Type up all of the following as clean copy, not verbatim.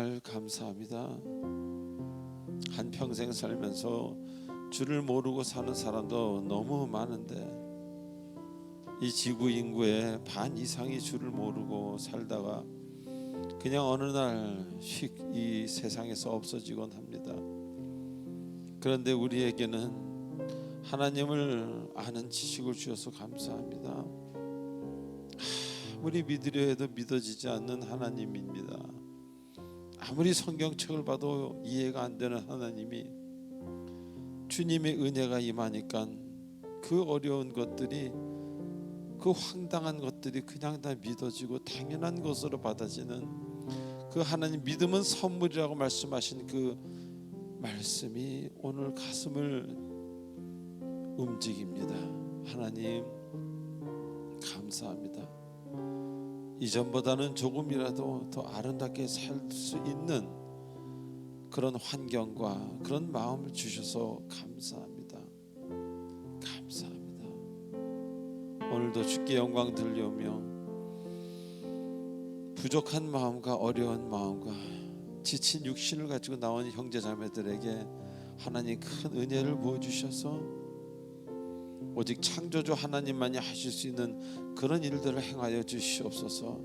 정말 감사합니다. 한평생 살면서 주를 모르고 사는 사람도 너무 많은데 이 지구 인구의 반 이상이 주를 모르고 살다가 그냥 어느 날 휙 이 세상에서 없어지곤 합니다. 그런데 우리에게는 하나님을 아는 지식을 주셔서 감사합니다. 아무리 믿으려 해도 믿어지지 않는 하나님입니다. 아무리 성경책을 봐도 이해가 안 되는 하나님이 주님의 은혜가 임하니까 그 어려운 것들이, 그 황당한 것들이 그냥 다 믿어지고 당연한 것으로 받아지는 그 하나님, 믿음은 선물이라고 말씀하신 그 말씀이 오늘 가슴을 움직입니다. 하나님 감사합니다. 이전보다는 조금이라도 더 아름답게 살 수 있는 그런 환경과 그런 마음을 주셔서 감사합니다. 감사합니다. 오늘도 주께 영광 들려오며 부족한 마음과 어려운 마음과 지친 육신을 가지고 나온 형제자매들에게 하나님 큰 은혜를 부어주셔서 오직 창조주 하나님만이 하실 수 있는 그런 일들을 행하여 주시옵소서.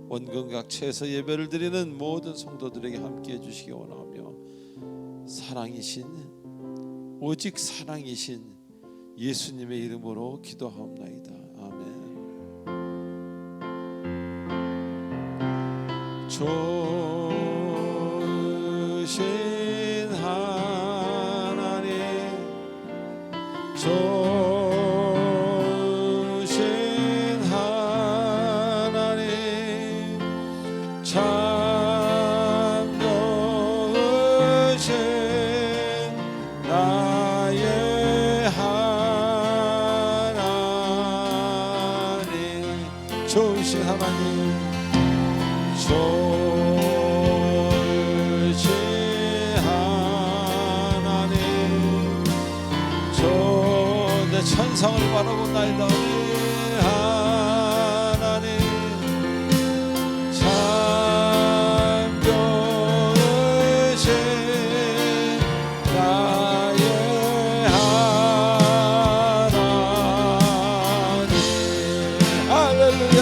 원근각처에서 예배를 드리는 모든 성도들에게 함께해 주시기 원하며 사랑이신, 오직 사랑이신 예수님의 이름으로 기도하옵나이다. 아멘. 좋으신 하나님, 좋으신 하나님, 참 좋으신 나의 하나님, 좋으신 하나님, 좋으신 하나님, 내 천상을 바라본나이다. 하나님 참 좋으신 나의 하나님. 할렐루야.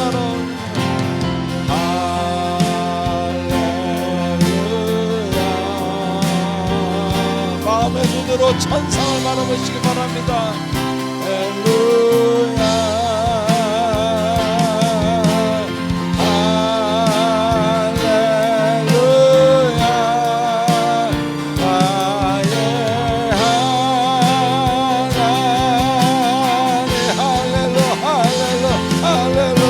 마음의 눈으로 천상을 바라보시기 바랍니다. 할렐루야. 할렐루야. 나의 하나님. 할렐루야. 할렐루야.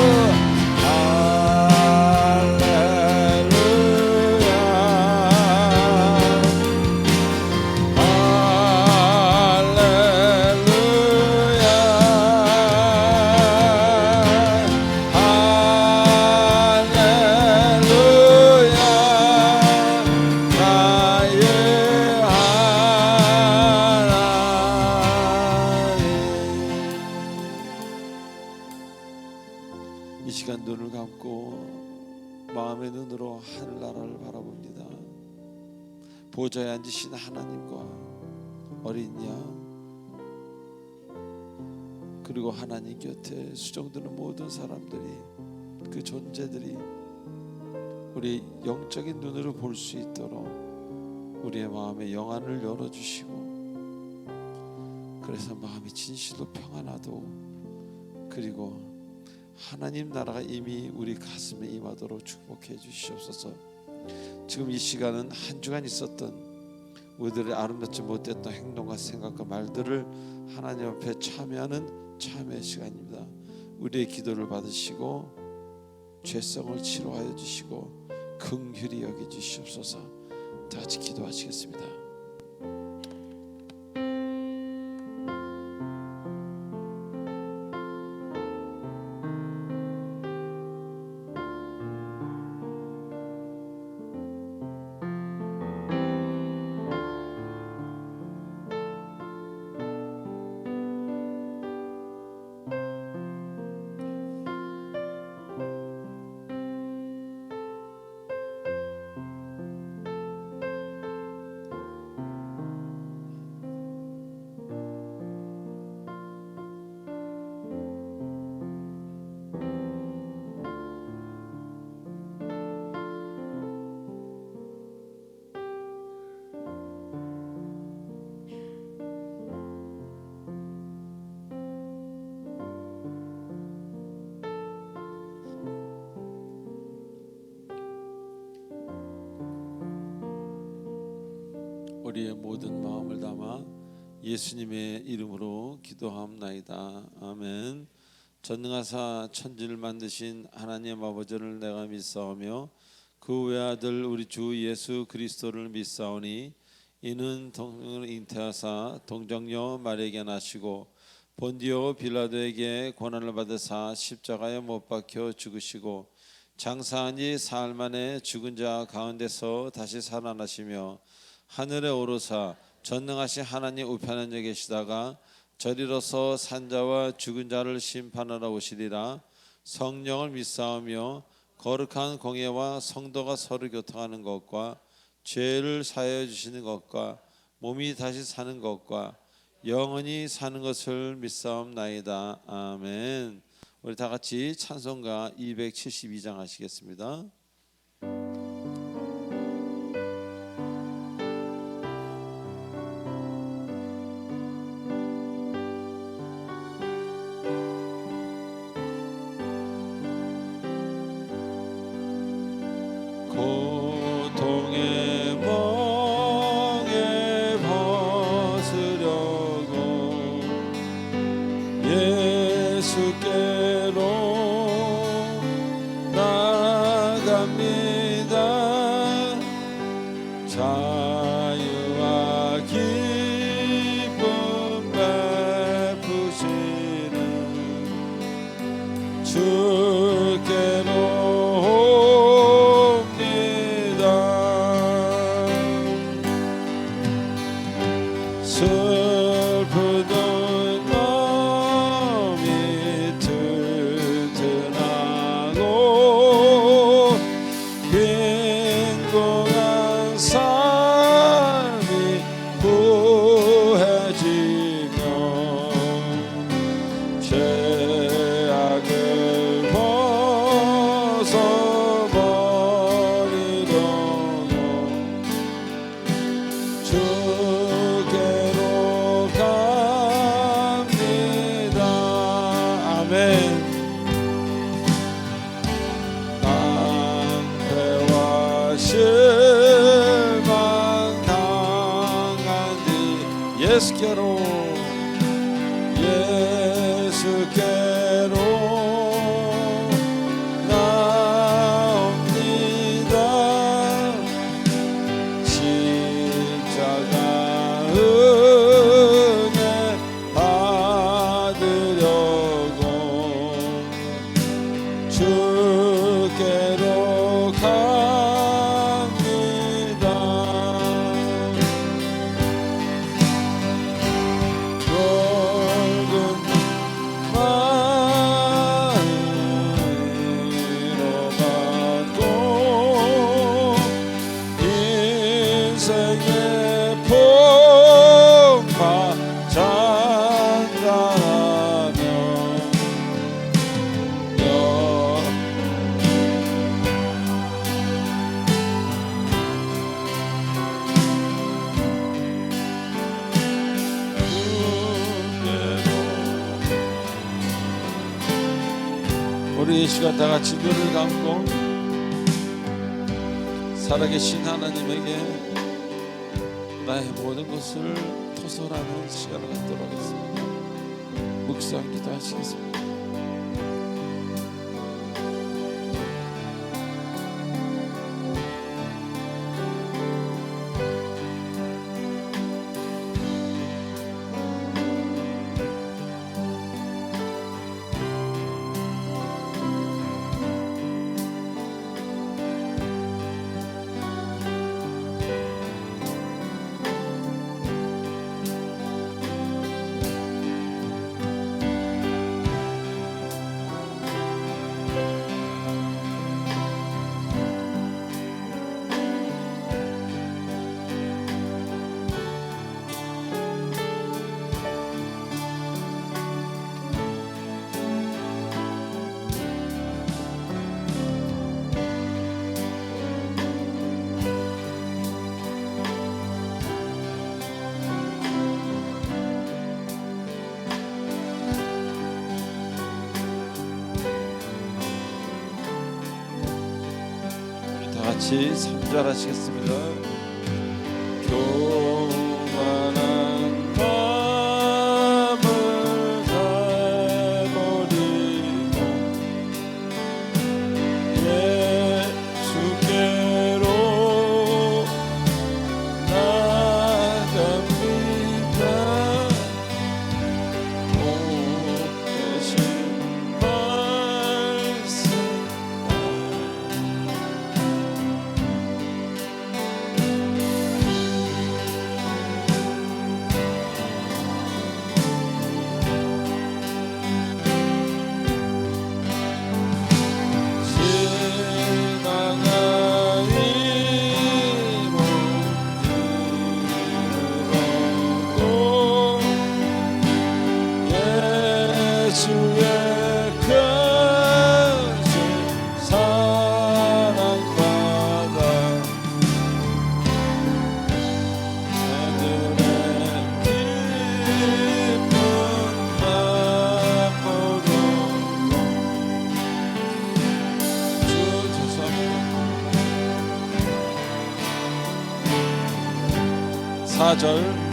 이 시간 눈을 감고 마음의 눈으로 하늘나라를 바라봅니다. 보좌에 앉으신 하나님과 어린 양, 그리고 하나님 곁에 수종드는 모든 사람들이, 그 존재들이 우리 영적인 눈으로 볼 수 있도록 우리의 마음의 영안을 열어주시고, 그래서 마음이 진실로 평안하도, 그리고 하나님 나라가 이미 우리 가슴에 임하도록 축복해 주시옵소서. 지금 이 시간은 한 주간 있었던 우리들의 아름답지 못했던 행동과 생각과 말들을 하나님 앞에 참여하는 참회의 시간입니다. 우리의 기도를 받으시고 죄성을 치료하여 주시고 긍휼히 여겨 주시옵소서. 다 같이 기도하시겠습니다. 우리의 모든 마음을 담아 예수님의 이름으로 기도하옵나이다. 아멘. 전능하사 천지를 만드신 하나님 아버지를 내가 믿사오며 그 외아들 우리 주 예수 그리스도를 믿사오니 이는 동정을 잉태하사 동정녀 마리아에게 나시고 본디오 빌라도에게 고난을 받으사 십자가에 못 박혀 죽으시고 장사한 지 사흘 만에 죽은 자 가운데서 다시 살아나시며 하늘에 오르사 전능하신 하나님 우편에 앉아 계시다가 저리로서 산자와 죽은 자를 심판하러 오시리라. 성령을 믿사오며 거룩한 공예와 성도가 서로 교통하는 것과 죄를 사하여 주시는 것과 몸이 다시 사는 것과 영원히 사는 것을 믿사옵나이다. 아멘. 우리 다 같이 찬송가 272장 하시겠습니다. 고통의 멍에 벗으려고 예수께로 나갑니다. 자유와 기쁨 베푸시는 주께로 슬프던 마음이 튼튼하고 빈곤한 삶이 구해지며 죄악을 벗어버리려고 주께로 갑니다. 아멘. 낭패와 실망 당한 뒤 예수께로 나옵니다. 십자가 은혜 받으려고 주께로 갑니다. 굵은 마음으로 받고 인생의 풍파 장담하며 우리 이 시간 다 같이 눈을 감고 살아계신 하나님에게 나의 모든 것을 토설하는 시간을 갖도록 하겠습니다. 묵상 기도하시겠습니다. 같이 3절 하시겠습니다. 4절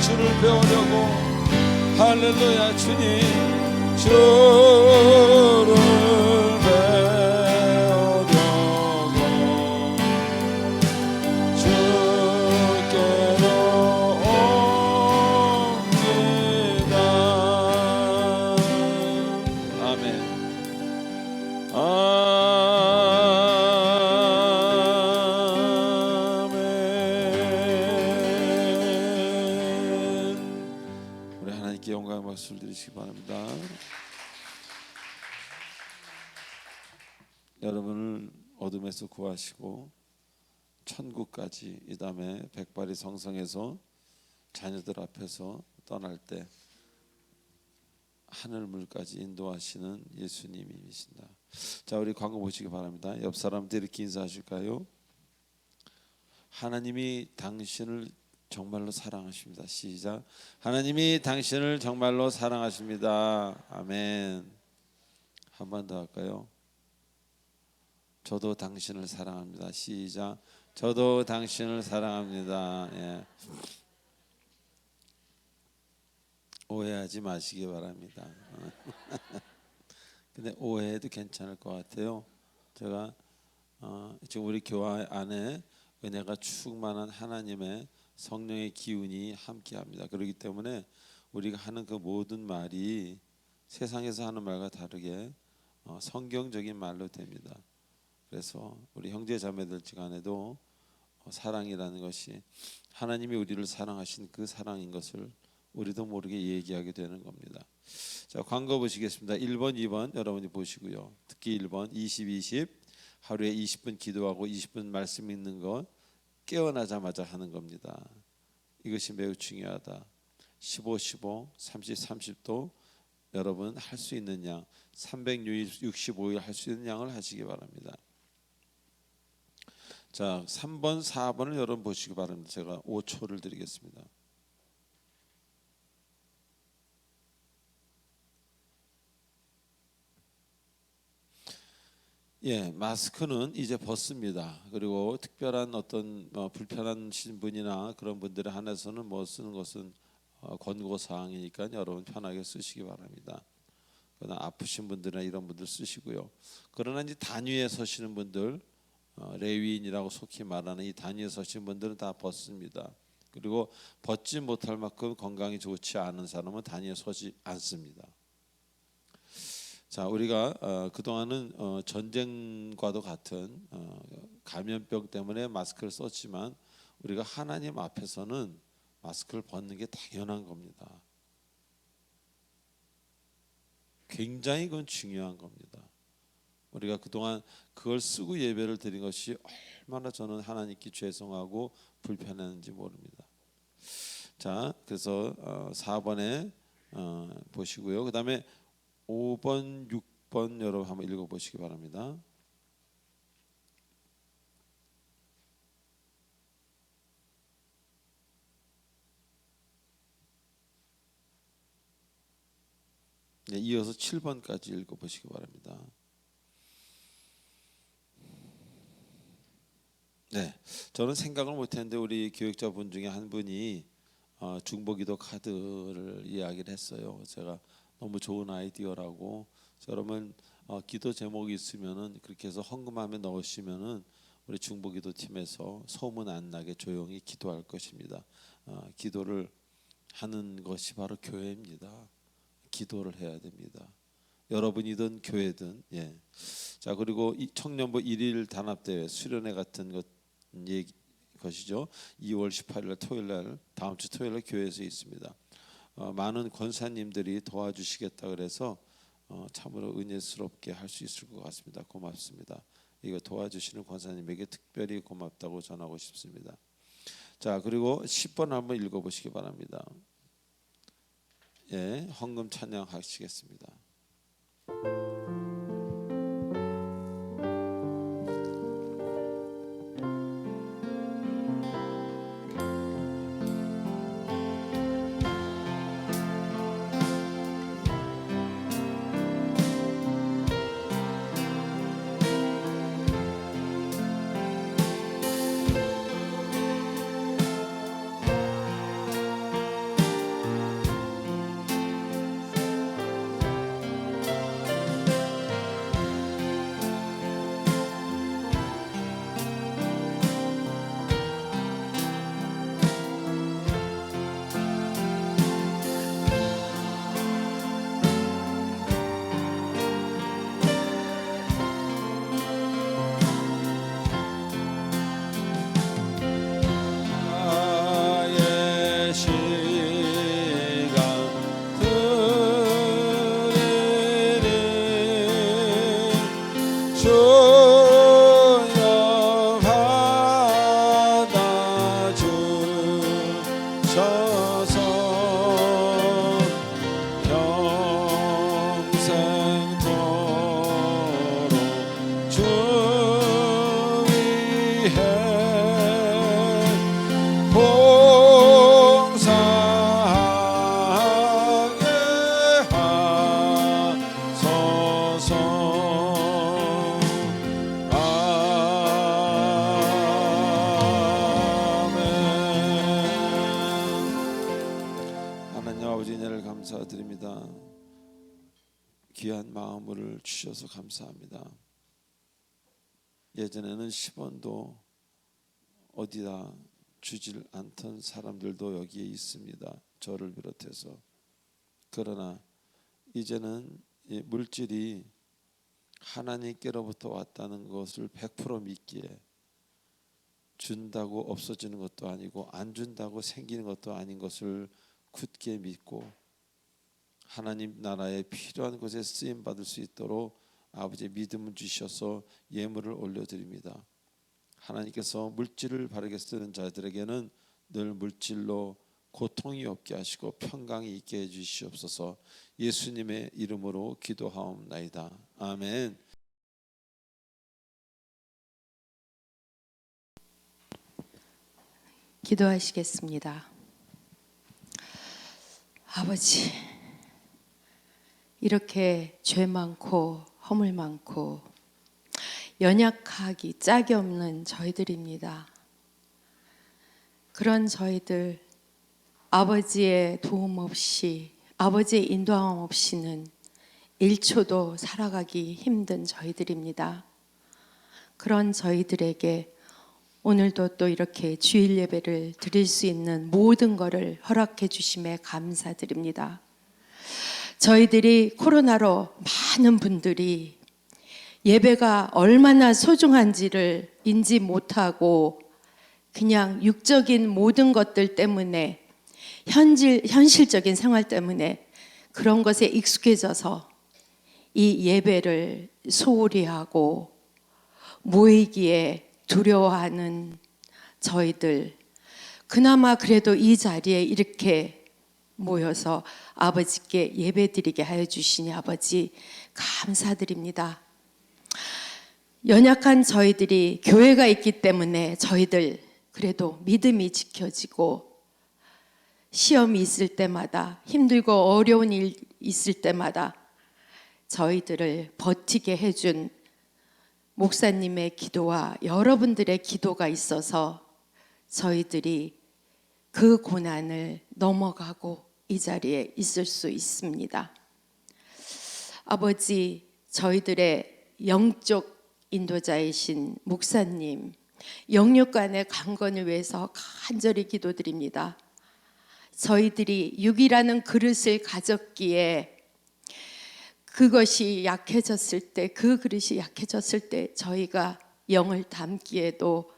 주를 배우려고 할렐루야 주님 주를 배우려고 주께로 옵니다. 아멘. 영광의 박수를 드리시기 바랍니다. 여러분을 어둠에서 구하시고 천국까지 이 다음에 백발이 성성에서 자녀들 앞에서 떠날 때 하늘물까지 인도하시는 예수님이십니다. 자, 우리 광고 보시기 바랍니다. 옆 사람들 이렇게 인사하실까요? 하나님이 당신을 정말로 사랑하십니다. 시작. 하나님이 당신을 정말로 사랑하십니다. 아멘. 한 번 더 할까요? 저도 당신을 사랑합니다. 시작. 저도 당신을 사랑합니다. 예. 오해하지 마시기 바랍니다. 근데 오해해도 괜찮을 것 같아요. 제가 지금 우리 교회 안에 은혜가 충만한 하나님의 성령의 기운이 함께합니다. 그렇기 때문에 우리가 하는 그 모든 말이 세상에서 하는 말과 다르게 성경적인 말로 됩니다. 그래서 우리 형제 자매들 간에도 사랑이라는 것이 하나님이 우리를 사랑하신 그 사랑인 것을 우리도 모르게 얘기하게 되는 겁니다. 자, 광고 보시겠습니다. 1번, 2번 여러분이 보시고요. 특히 1번 20 하루에 20분 기도하고 20분 말씀 읽는 것 깨어나자마자 하는 겁니다. 이것이 매우 중요하다. 15, 30, 30도 여러분 할 수 있는 양 365일 할 수 있는 양을 하시기 바랍니다. 자, 3번, 4번을 여러분 보시기 바랍니다. 제가 5초를 드리겠습니다. 예, 마스크는 이제 벗습니다. 그리고 특별한 어떤 불편하신 분이나 그런 분들에 한해서는 뭐 쓰는 것은 권고 사항이니까 여러분 편하게 쓰시기 바랍니다. 그러나 아프신 분들이나 이런 분들 쓰시고요. 그러나 이제 단위에 서시는 분들, 레위인이라고 속히 말하는 이 단위에 서시는 분들은 다 벗습니다. 그리고 벗지 못할 만큼 건강이 좋지 않은 사람은 단위에 서지 않습니다. 자, 우리가 그동안은 전쟁과도 같은 감염병 때문에 마스크를 썼지만 우리가 하나님 앞에서는 마스크를 벗는 게 당연한 겁니다. 굉장히 그건 중요한 겁니다. 우리가 그동안 그걸 쓰고 예배를 드린 것이 얼마나 저는 하나님께 죄송하고 불편했는지 모릅니다. 자, 그래서 4번에 보시고요. 그 다음에 5번, 6번 여러분 한번 읽어보시기 바랍니다. 네, 이어서 7번까지 읽어보시기 바랍니다. 네, 저는 생각을 못했는데 우리 교육자분 중에 한 분이 중보기도 카드를 이야기를 했어요. 제가 너무 좋은 아이디어라고 여러분 기도 제목이 있으면은 그렇게 해서 헌금함에 넣으시면은 우리 중보기도팀에서 소문 안 나게 조용히 기도할 것입니다. 기도를 하는 것이 바로 교회입니다. 기도를 해야 됩니다. 여러분이든 교회든. 자, 그리고 이 청년부 1일 단합대회 수련회 같은 것이죠. 2월 18일 토요일날, 다음 주 토요일날 교회에서 있습니다. 많은 권사님들이 도와주시겠다 그래서 참으로 은혜스럽게 할 수 있을 것 같습니다. 고맙습니다. 이거 도와주시는 권사님에게 특별히 고맙다고 전하고 싶습니다. 자, 그리고 10번 한번 읽어보시기 바랍니다. 헌금 찬양하시겠습니다. 감사드립니다. 귀한 마음을 주셔서 감사합니다. 예전에는 10원도 어디다 주질 않던 사람들도 여기에 있습니다. 저를 비롯해서. 그러나 이제는 이 물질이 하나님께로부터 왔다는 것을 100% 믿기에 준다고 없어지는 것도 아니고 안 준다고 생기는 것도 아닌 것을 굳게 믿고 하나님 나라에 필요한 것에 쓰임 받을 수 있도록 아버지의 믿음을 주셔서 예물을 올려드립니다. 하나님께서 물질을 바르게 쓰는 자들에게는 늘 물질로 고통이 없게 하시고 평강이 있게 해주시옵소서. 예수님의 이름으로 기도하옵나이다. 아멘. 기도하시겠습니다. 아버지, 이렇게 죄 많고 허물 많고 연약하기 짝이 없는 저희들입니다. 그런 저희들, 아버지의 도움 없이, 아버지의 인도함 없이는 1초도 살아가기 힘든 저희들입니다. 그런 저희들에게 오늘도 또 이렇게 주일 예배를 드릴 수 있는 모든 것을 허락해 주심에 감사드립니다. 저희들이 코로나로 많은 분들이 예배가 얼마나 소중한지를 인지 못하고 그냥 육적인 모든 것들 때문에 현실적인 생활 때문에 그런 것에 익숙해져서 이 예배를 소홀히 하고 모이기에 두려워하는 저희들, 그나마 그래도 이 자리에 이렇게 모여서 아버지께 예배드리게 하여 주시니 아버지 감사드립니다. 연약한 저희들이 교회가 있기 때문에 저희들 그래도 믿음이 지켜지고 시험이 있을 때마다 힘들고 어려운 일 있을 때마다 저희들을 버티게 해준 목사님의 기도와 여러분들의 기도가 있어서 저희들이 그 고난을 넘어가고 이 자리에 있을 수 있습니다. 아버지, 저희들의 영적 인도자이신 목사님, 영육간의 강건을 위해서 간절히 기도드립니다. 저희들이 육이라는 그릇을 가졌기에 그것이 약해졌을 때, 그 그릇이 약해졌을 때 저희가 영을 담기에도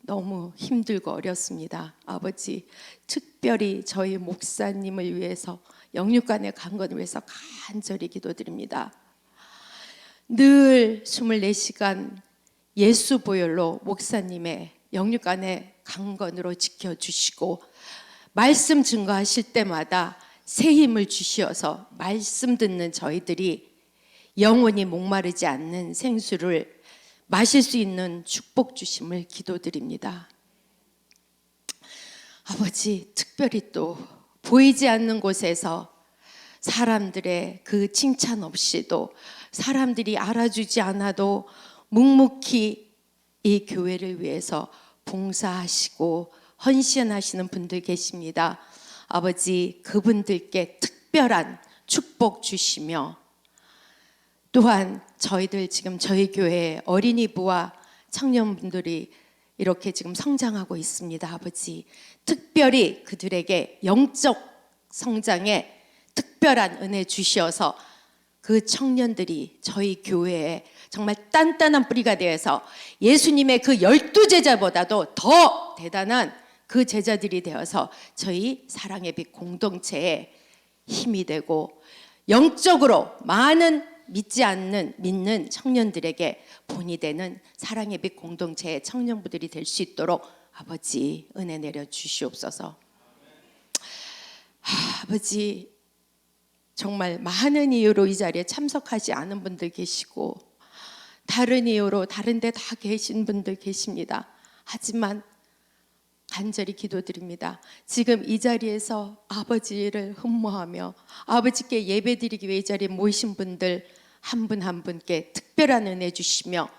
너무 힘들고 어렵습니다. 아버지, 특별히 저희 목사님을 위해서, 영육간의 강건을 위해서 간절히 기도드립니다. 늘 24시간 예수 보혈로 목사님의 영육간의 강건으로 지켜주시고, 말씀 증거하실 때마다 새 힘을 주시어서 말씀 듣는 저희들이 영원히 목마르지 않는 생수를 마실 수 있는 축복 주심을 기도드립니다. 아버지, 특별히 또 보이지 않는 곳에서 사람들의 그 칭찬 없이도, 사람들이 알아주지 않아도 묵묵히 이 교회를 위해서 봉사하시고 헌신하시는 분들 계십니다. 아버지, 그분들께 특별한 축복 주시며, 또한 저희들 지금 저희 교회 어린이부와 청년분들이 이렇게 지금 성장하고 있습니다. 아버지, 특별히 그들에게 영적 성장에 특별한 은혜 주시어서 그 청년들이 저희 교회에 정말 단단한 뿌리가 되어서 예수님의 그 12제자보다도 더 대단한 그 제자들이 되어서 저희 사랑의 빛 공동체에 힘이 되고, 영적으로 많은 믿는 청년들에게 본이 되는 사랑의 빛 공동체의 청년부들이 될 수 있도록 아버지 은혜 내려 주시옵소서. 아버지, 정말 많은 이유로 이 자리에 참석하지 않은 분들 계시고, 다른 이유로 다른 데 다 계신 분들 계십니다. 하지만 간절히 기도드립니다. 지금 이 자리에서 아버지를 흠모하며 아버지께 예배드리기 위해 이 자리에 모이신 분들 한 분 한 분께 특별한 은혜 주시며,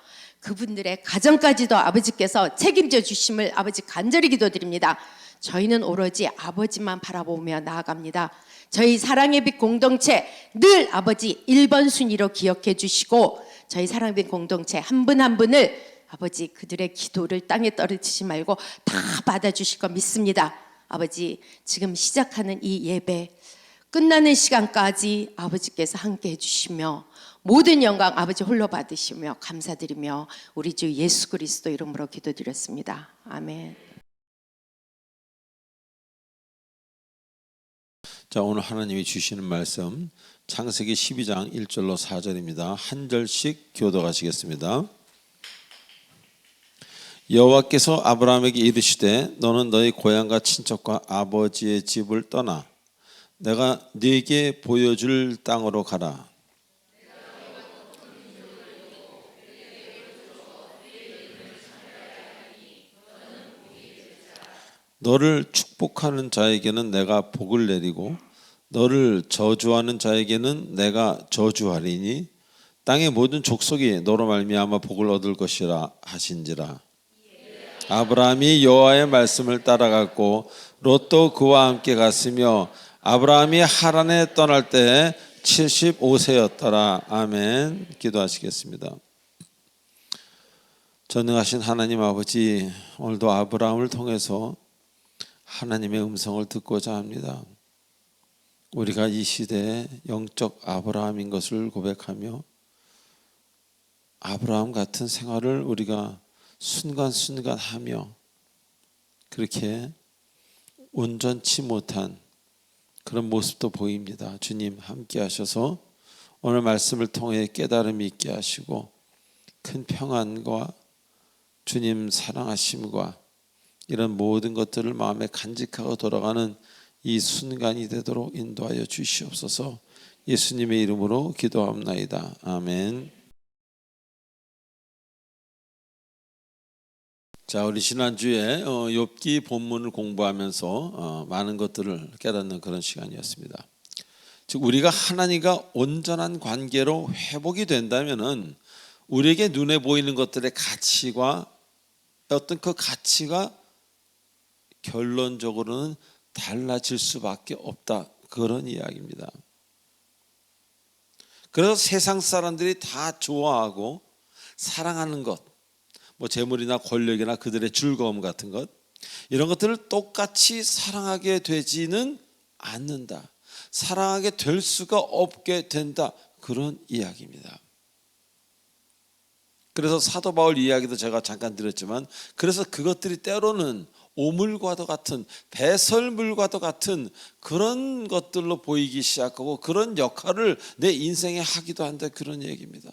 그분들의 가정까지도 아버지께서 책임져 주심을 아버지 간절히 기도드립니다. 저희는 오로지 아버지만 바라보며 나아갑니다. 저희 사랑의 빛 공동체 늘 아버지 1번 순위로 기억해 주시고, 저희 사랑의 빛 공동체 한 분 한 분을 아버지 그들의 기도를 땅에 떨어뜨리지 말고 다 받아주실 거 믿습니다. 아버지, 지금 시작하는 이 예배 끝나는 시간까지 아버지께서 함께 해주시며 모든 영광 아버지 홀로 받으시며 감사드리며 우리 주 예수 그리스도 이름으로 기도드렸습니다. 아멘. 자, 오늘 하나님이 주시는 말씀 창세기 12장 1절로 4절입니다. 한 절씩 교독하시겠습니다. 여호와께서 아브라함에게 이르시되 너는 너희 고향과 친척과 아버지의 집을 떠나 내가 네게 보여줄 땅으로 가라. 너를 축복하는 자에게는 내가 복을 내리고 너를 저주하는 자에게는 내가 저주하리니 땅의 모든 족속이 너로 말미암아 복을 얻을 것이라 하신지라. 아브라함이 여호와의 말씀을 따라갔고 롯도 그와 함께 갔으며 아브라함이 하란에 떠날 때 75세였더라. 아멘. 기도하시겠습니다. 전능하신 하나님 아버지, 오늘도 아브라함을 통해서 하나님의 음성을 듣고자 합니다. 우리가 이 시대의 영적 아브라함인 것을 고백하며 아브라함 같은 생활을 우리가 순간순간 하며 그렇게 온전치 못한 그런 모습도 보입니다. 주님 함께 하셔서 오늘 말씀을 통해 깨달음이 있게 하시고 큰 평안과 주님 사랑하심과 이런 모든 것들을 마음에 간직하고 돌아가는 이 순간이 되도록 인도하여 주시옵소서. 예수님의 이름으로 기도합나이다. 아멘. 자, 우리 지난주에 욥기 본문을 공부하면서 많은 것들을 깨닫는 그런 시간이었습니다. 즉 우리가 하나님과 온전한 관계로 회복이 된다면은 우리에게 눈에 보이는 것들의 가치와 어떤 그 가치가 결론적으로는 달라질 수밖에 없다. 그런 이야기입니다. 그래서 세상 사람들이 다 좋아하고 사랑하는 것, 뭐 재물이나 권력이나 그들의 즐거움 같은 것, 이런 것들을 똑같이 사랑하게 되지는 않는다. 사랑하게 될 수가 없게 된다. 그런 이야기입니다. 그래서 사도 바울 이야기도 제가 잠깐 드렸지만, 그래서 그것들이 때로는 오물과도 같은, 배설물과도 같은 그런 것들로 보이기 시작하고 그런 역할을 내 인생에 하기도 한다. 그런 얘기입니다.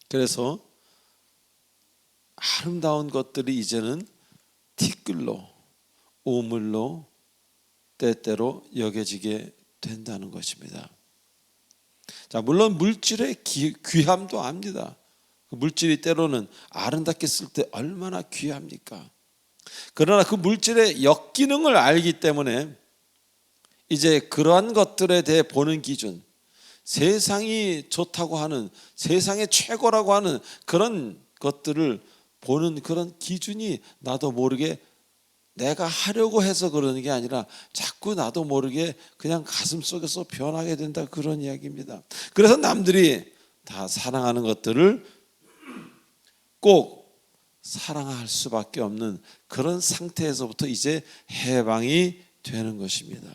그래서 아름다운 것들이 이제는 티끌로, 오물로 때때로 여겨지게 된다는 것입니다. 자, 물론 물질의 귀함도 압니다. 물질이 때로는 아름답게 쓸 때 얼마나 귀합니까? 그러나 그 물질의 역기능을 알기 때문에 이제 그러한 것들에 대해 보는 기준, 세상이 좋다고 하는, 세상의 최고라고 하는 그런 것들을 보는 그런 기준이 나도 모르게 내가 하려고 해서 그러는 게 아니라 자꾸 나도 모르게 그냥 가슴 속에서 변하게 된다. 그런 이야기입니다. 그래서 남들이 다 사랑하는 것들을 꼭 사랑할 수밖에 없는 그런 상태에서부터 이제 해방이 되는 것입니다.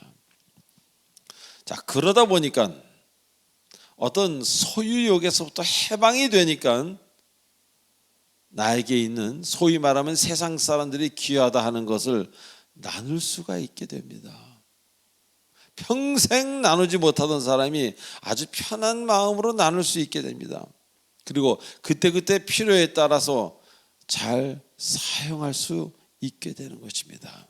자, 그러다 보니까 어떤 소유욕에서부터 해방이 되니까 나에게 있는, 소위 말하면 세상 사람들이 귀하다 하는 것을 나눌 수가 있게 됩니다. 평생 나누지 못하던 사람이 아주 편한 마음으로 나눌 수 있게 됩니다. 그리고 그때그때 필요에 따라서 잘 사용할 수 있게 되는 것입니다.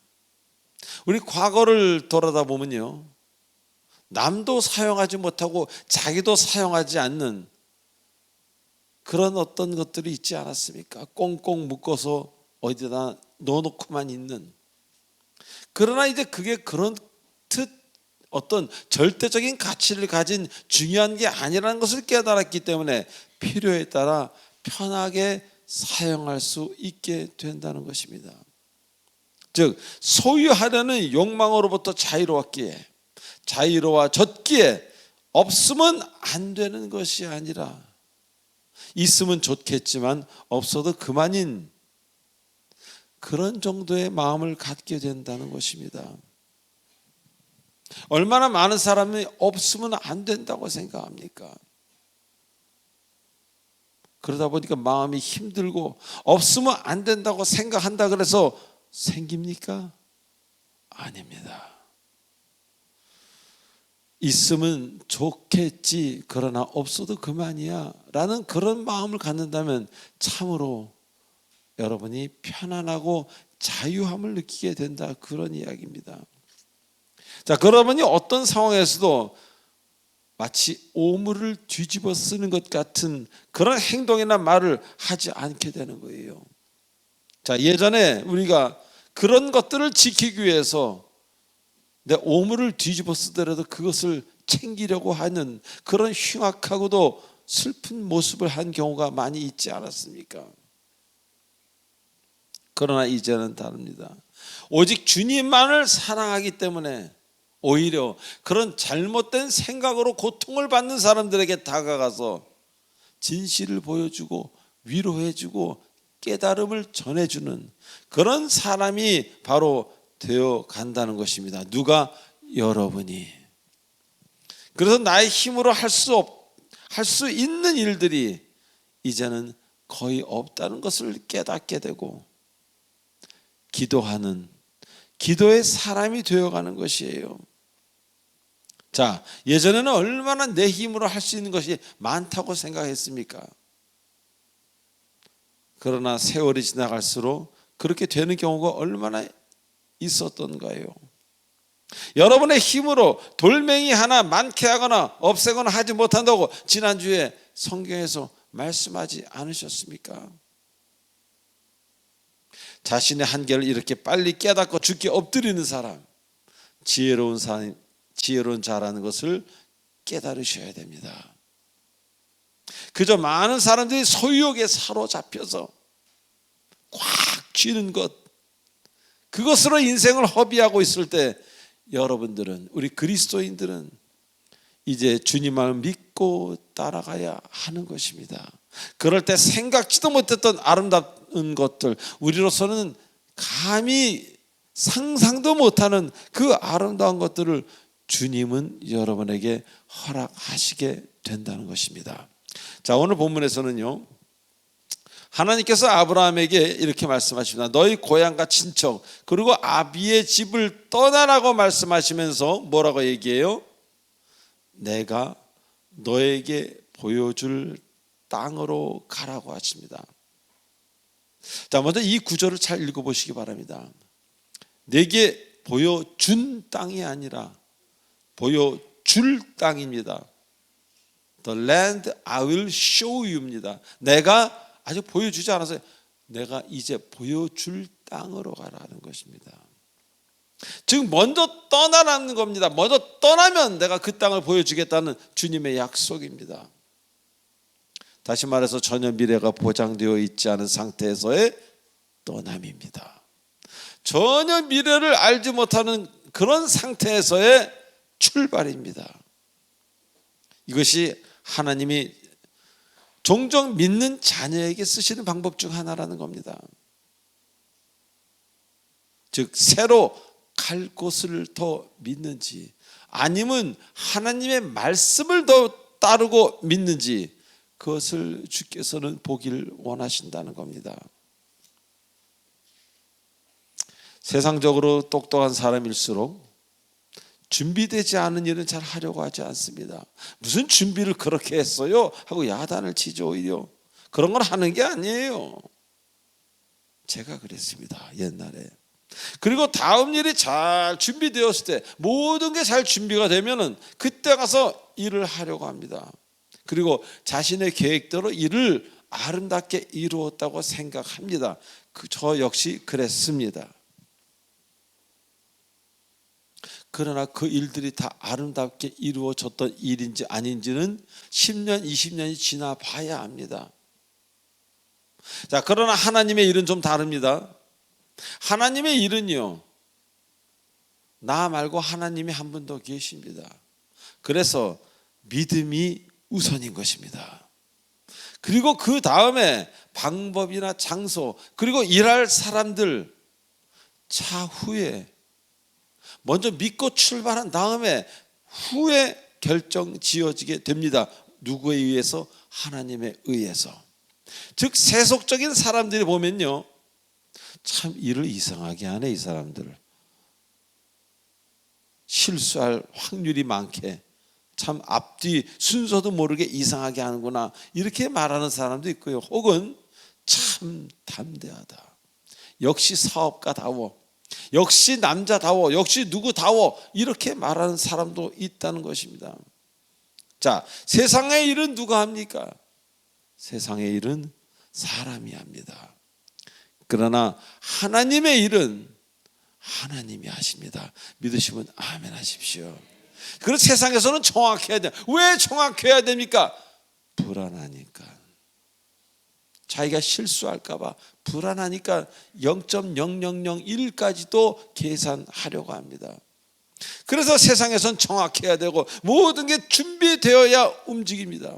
우리 과거를 돌아다 보면요, 남도 사용하지 못하고 자기도 사용하지 않는 그런 어떤 것들이 있지 않았습니까? 꽁꽁 묶어서 어디다 넣어놓고만 있는. 그러나 이제 그게 그런 어떤 절대적인 가치를 가진 중요한 게 아니라는 것을 깨달았기 때문에 필요에 따라 편하게 사용할 수 있게 된다는 것입니다. 즉, 소유하려는 욕망으로부터 자유로워졌기에 없으면 안 되는 것이 아니라 있으면 좋겠지만 없어도 그만인 그런 정도의 마음을 갖게 된다는 것입니다. 얼마나 많은 사람이 없으면 안 된다고 생각합니까? 그러다 보니까 마음이 힘들고 없으면 안 된다고 생각한다 그래서 생깁니까? 아닙니다. 있으면 좋겠지, 그러나 없어도 그만이야 라는 그런 마음을 갖는다면 참으로 여러분이 편안하고 자유함을 느끼게 된다. 그런 이야기입니다. 자, 그러다 보니 어떤 상황에서도 마치 오물을 뒤집어 쓰는 것 같은 그런 행동이나 말을 하지 않게 되는 거예요. 자, 예전에 우리가 그런 것들을 지키기 위해서 내 오물을 뒤집어 쓰더라도 그것을 챙기려고 하는 그런 흉악하고도 슬픈 모습을 한 경우가 많이 있지 않았습니까? 그러나 이제는 다릅니다. 오직 주님만을 사랑하기 때문에 오히려 그런 잘못된 생각으로 고통을 받는 사람들에게 다가가서 진실을 보여주고 위로해주고 깨달음을 전해주는 그런 사람이 바로 되어 간다는 것입니다. 누가? 여러분이. 그래서 나의 힘으로 할 수 있는 일들이 이제는 거의 없다는 것을 깨닫게 되고 기도하는 기도의 사람이 되어가는 것이에요. 자, 예전에는 얼마나 내 힘으로 할 수 있는 것이 많다고 생각했습니까? 그러나 세월이 지나갈수록 그렇게 되는 경우가 얼마나 있었던가요? 여러분의 힘으로 돌멩이 하나 많게 하거나 없애거나 하지 못한다고 지난주에 성경에서 말씀하지 않으셨습니까? 자신의 한계를 이렇게 빨리 깨닫고 주께 엎드리는 사람, 지혜로운 자라는 것을 깨달으셔야 됩니다. 그저 많은 사람들이 소유욕에 사로잡혀서 꽉 쥐는 것, 그것으로 인생을 허비하고 있을 때 여러분들은, 우리 그리스도인들은 이제 주님을 믿고 따라가야 하는 것입니다. 그럴 때 생각지도 못했던 아름다운 것들, 우리로서는 감히 상상도 못하는 그 아름다운 것들을 주님은 여러분에게 허락하시게 된다는 것입니다. 자, 오늘 본문에서는요, 하나님께서 아브라함에게 이렇게 말씀하십니다. 너희 고향과 친척 그리고 아비의 집을 떠나라고 말씀하시면서 뭐라고 얘기해요? 내가 너에게 보여줄 땅으로 가라고 하십니다. 자, 먼저 이 구절을 잘 읽어보시기 바랍니다. 내게 보여준 땅이 아니라 보여줄 땅입니다. The land I will show you입니다. 내가 아직 보여주지 않아서 내가 이제 보여줄 땅으로 가라는 것입니다. 즉 먼저 떠나라는 겁니다. 먼저 떠나면 내가 그 땅을 보여주겠다는 주님의 약속입니다. 다시 말해서 전혀 미래가 보장되어 있지 않은 상태에서의 떠남입니다. 전혀 미래를 알지 못하는 그런 상태에서의 출발입니다. 이것이 하나님이 종종 믿는 자녀에게 쓰시는 방법 중 하나라는 겁니다. 즉 새로 갈 곳을 더 믿는지 아니면 하나님의 말씀을 더 따르고 믿는지 그것을 주께서는 보길 원하신다는 겁니다. 세상적으로 똑똑한 사람일수록 준비되지 않은 일은 잘 하려고 하지 않습니다. 무슨 준비를 그렇게 했어요? 하고 야단을 치죠. 오히려 그런 건 하는 게 아니에요. 제가 그랬습니다, 옛날에. 그리고 다음 일이 잘 준비되었을 때 모든 게 잘 준비가 되면은 그때 가서 일을 하려고 합니다. 그리고 자신의 계획대로 일을 아름답게 이루었다고 생각합니다. 저 역시 그랬습니다. 그러나 그 일들이 다 아름답게 이루어졌던 일인지 아닌지는 10년, 20년이 지나 봐야 합니다. 자, 그러나 하나님의 일은 좀 다릅니다. 하나님의 일은요, 나 말고 하나님이 한 분 더 계십니다. 그래서 믿음이 우선인 것입니다. 그리고 그 다음에 방법이나 장소 그리고 일할 사람들 차후에 먼저 믿고 출발한 다음에 후에 결정 지어지게 됩니다. 누구에 의해서? 하나님에 의해서. 즉 세속적인 사람들이 보면요, 참 일을 이상하게 하네. 이 사람들 실수할 확률이 많게 참 앞뒤 순서도 모르게 이상하게 하는구나 이렇게 말하는 사람도 있고요. 혹은 참 담대하다, 역시 사업가다워, 역시 남자다워, 역시 누구다워 이렇게 말하는 사람도 있다는 것입니다. 자, 세상의 일은 누가 합니까? 세상의 일은 사람이 합니다. 그러나 하나님의 일은 하나님이 하십니다. 믿으시면 아멘 하십시오. 그래서 세상에서는 정확해야 돼요. 왜 정확해야 됩니까? 불안하니까. 자기가 실수할까 봐 불안하니까 0.0001까지도 계산하려고 합니다. 그래서 세상에선 정확해야 되고 모든 게 준비되어야 움직입니다.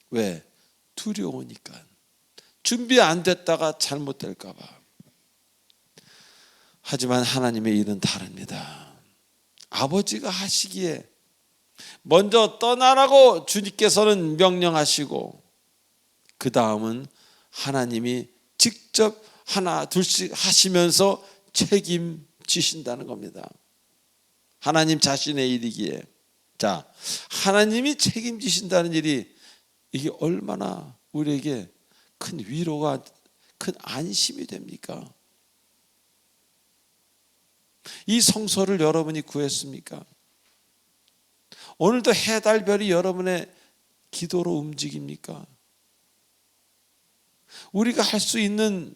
왜? 두려우니까. 준비 안 됐다가 잘못될까 봐. 하지만 하나님의 일은 다릅니다. 아버지가 하시기에 먼저 떠나라고 주님께서는 명령하시고 그 다음은 하나님이 직접 하나 둘씩 하시면서 책임지신다는 겁니다. 하나님 자신의 일이기에. 자, 하나님이 책임지신다는 일이 이게 얼마나 우리에게 큰 위로가, 큰 안심이 됩니까? 이 성소를 여러분이 구했습니까? 오늘도 해, 달, 별이 여러분의 기도로 움직입니까? 우리가 할 수 있는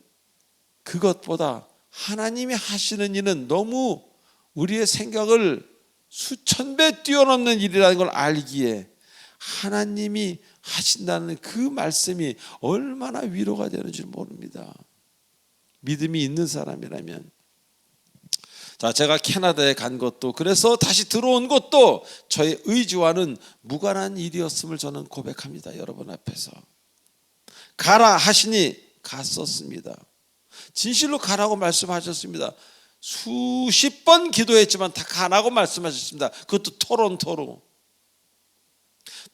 그것보다 하나님이 하시는 일은 너무 우리의 생각을 수천 배 뛰어넘는 일이라는 걸 알기에 하나님이 하신다는 그 말씀이 얼마나 위로가 되는지 모릅니다. 믿음이 있는 사람이라면. 자, 제가 캐나다에 간 것도 그래서 다시 들어온 것도 저의 의지와는 무관한 일이었음을 저는 고백합니다. 여러분 앞에서. 가라 하시니 갔었습니다. 진실로 가라고 말씀하셨습니다. 수십 번 기도했지만 다 가라고 말씀하셨습니다. 그것도 토론토로.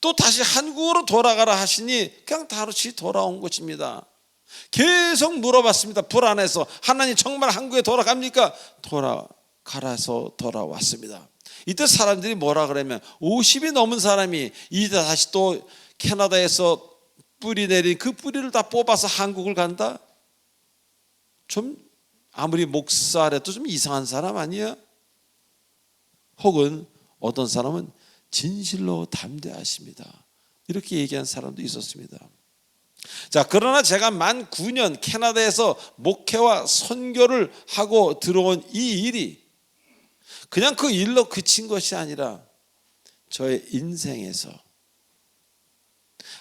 또 다시 한국으로 돌아가라 하시니 그냥 다시 돌아온 것입니다. 계속 물어봤습니다. 불안해서 하나님 정말 한국에 돌아갑니까? 가라서 돌아왔습니다. 이때 사람들이 뭐라 그러면 50이 넘은 사람이 이제 다시 또 캐나다에서 뿌리 내린 그 뿌리를 다 뽑아서 한국을 간다? 좀 아무리 목사라도 좀 이상한 사람 아니야? 혹은 어떤 사람은 진실로 담대하십니다. 이렇게 얘기한 사람도 있었습니다. 자, 그러나 제가 만 9년 캐나다에서 목회와 선교를 하고 들어온 이 일이 그냥 그 일로 그친 것이 아니라 저의 인생에서